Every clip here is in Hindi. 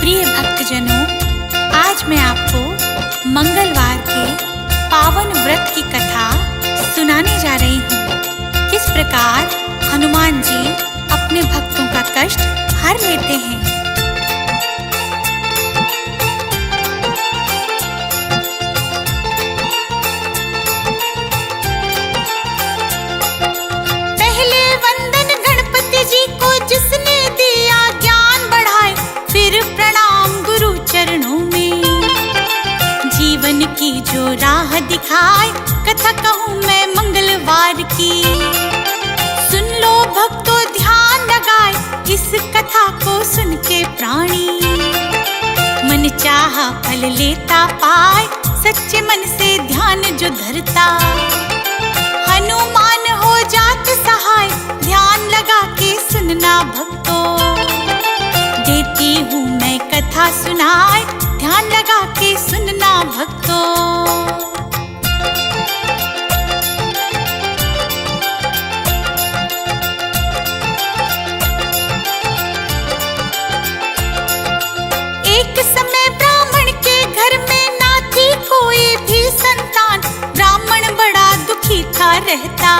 प्रिय भक्तजनों, आज मैं आपको मंगलवार के पावन व्रत की कथा सुनाने जा रही हूँ। किस प्रकार हनुमान जी अपने भक्तों का कष्ट हर लेते हैं। पहले वंदन गणपति जी को, जिसने दिया ज्ञान बढ़ाए, फिर प्रणाम गुरु चरणों में। जीवन की जो राह दिखाए, कथा कहूँ मैं मंगलवार की। सुन लो भक्तों ध्यान लगाए, इस कथा को सुन के प्राणी मन चाहा फल लेता पाए। सच्चे मन से ध्यान जो धरता, हनुमान हो जात सहाय। ध्यान लगा के सुनना भक्तों, देती हूँ मैं कथा सुनाए। ध्यान लगा के सुनना भक्तों। एक समय ब्राह्मण के घर में ना थी कोई भी संतान। ब्राह्मण बड़ा दुखी था रहता,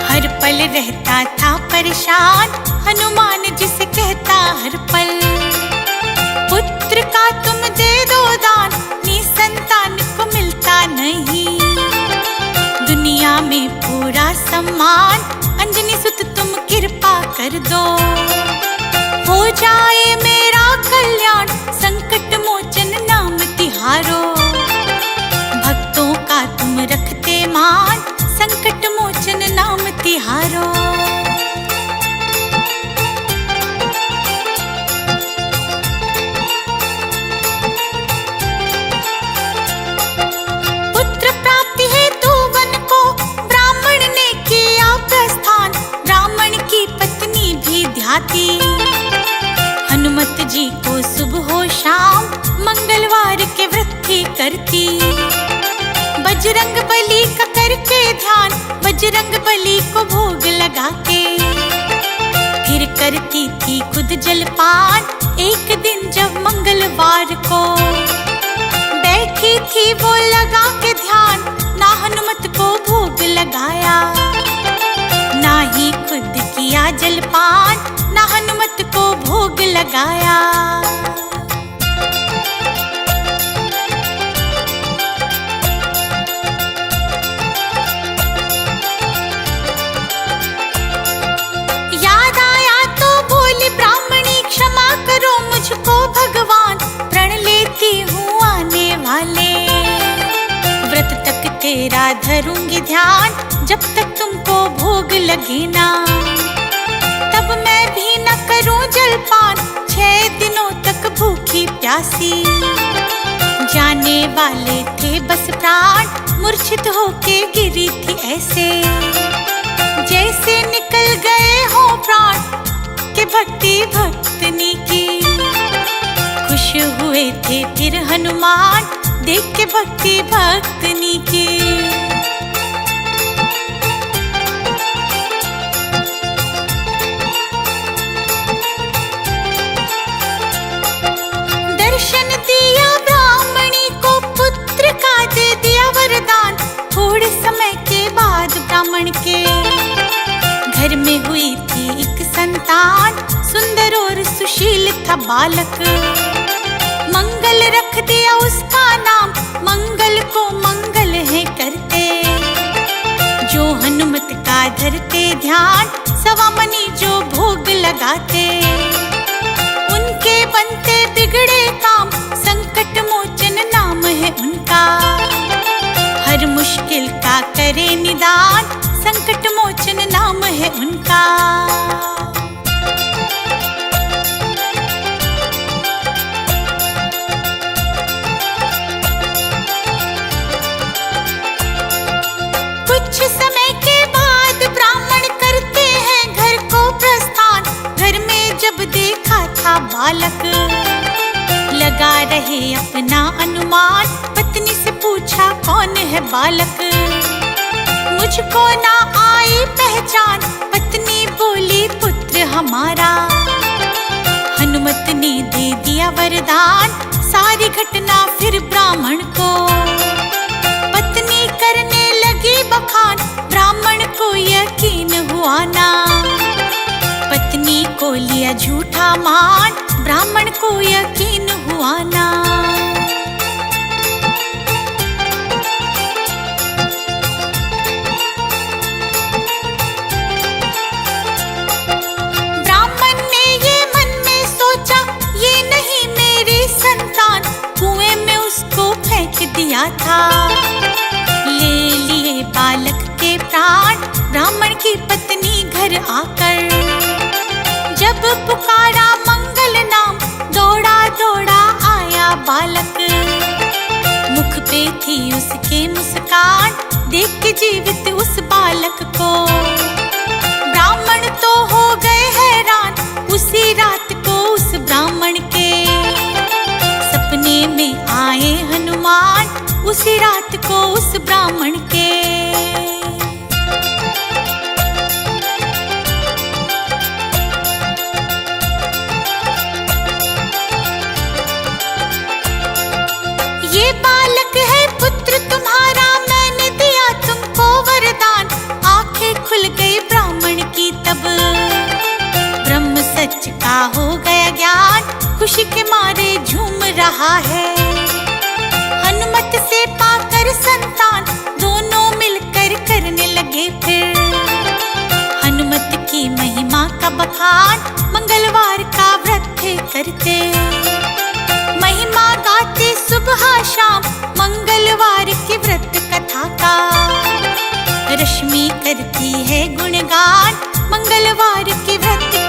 हर पल रहता था परेशान। हनुमान जिसे कहता हर पल, पुत्र का तुम दे दो दान। निसंतान को मिलता नहीं दुनिया में पूरा सम्मान। अंजनी सुत तुम कृपा कर दो, हो जाए मेरा कल्याण। संकट मोचन नाम तिहारो, भक्तों का तुम रखते मान। संकट मोचन नाम तिहारो। पुत्र प्राप्ति हेतु वन को ब्राह्मण ने किया प्रस्थान। ब्राह्मण की पत्नी भी ध्याती, हनुमत जी को सुबह हो शाम मंगलवार के व्रत ही करती। बजरंग बली का करके ध्यान, बजरंग बली को भोग लगा के फिर करती थी खुद जलपान। एक दिन जब मंगलवार को बैठी थी वो लगा के ध्यान, ना हनुमत को भोग लगाया, ना ही खुद किया जलपान, ना हनुमत को भोग लगाया। याद आया तो बोली ब्राह्मणी, क्षमा करो मुझको भगवान। प्रण लेती हूँ आने वाले व्रत तक तेरा धरूंगी ध्यान। जब तक तुमको भोग लगे ना, तब मैं भी न करूं जलपान। 6 दिनों तक भूखी प्यासी, जाने वाले थे बस प्राण। मूर्छित होके गिरी थी ऐसे, जैसे निकल गए हो प्राण। के भक्ति भक्तनी की, खुश हुए थे फिर हनुमान, देख के भक्ति भक्तनी की। दर्शन दिया ब्राह्मणी को, पुत्र का दे दिया वरदान। थोड़े समय के बाद ब्राह्मण के घर में हुई थी एक संतान। सुंदर और सुशील था बालक, मंगल रख दिया उसका नाम। मंगल को मंगल है करते, जो हनुमत का धरते ध्यान। सवा मनी जो भोग लगाते, उनके बनते बिगड़े काम। संकट मोचन नाम है उनका, हर मुश्किल का करे निदान। संकट मोचन नाम है उनका। कुछ समय के बाद ब्राह्मण करते हैं घर को प्रस्थान। घर में जब देखा था बालक, लगा रहे अपना अनुमान। पत्नी से पूछा कौन है बालक, मुझको ना आई पहचान। पत्नी बोली पुत्र हमारा, हनुमत ने दे दिया वरदान, सारी घटना फिर ब्राह्मण को। पत्नी करने लगी बखान, ब्राह्मण को यकीन हुआ ना। पत्नी को लिया झूठा मान, ब्राह्मण को यकीन हुआ ना। दिया था, ले लिए बालक के प्राण, ब्राह्मण की पत्नी घर आकर। जब पुकारा मंगल नाम, दौड़ा दौड़ा आया बालक। मुख पे थी उसके मुस्कान, देख के जीवित उस बालक को। ब्राह्मण तो हो गए हैरान, उसी रात को उस ब्राह्मण के सपने में आए हनुमान, उसी रात को उस ब्राह्मण के। ये बालक है पुत्र तुम्हारा, मैंने दिया तुमको वरदान। आंखें खुल गई ब्राह्मण की तब, ब्रह्म सच का हो गया ज्ञान। खुशी के मारे झूम रहा है, हनुमत से पाकर संतान, दोनों मिलकर करने लगे फिर हनुमत की महिमा का बखान। मंगलवार का व्रत थे करते, महिमा गाते सुबह शाम। मंगलवार की व्रत कथा का रश्मि करती है गुणगान, मंगलवार की व्रत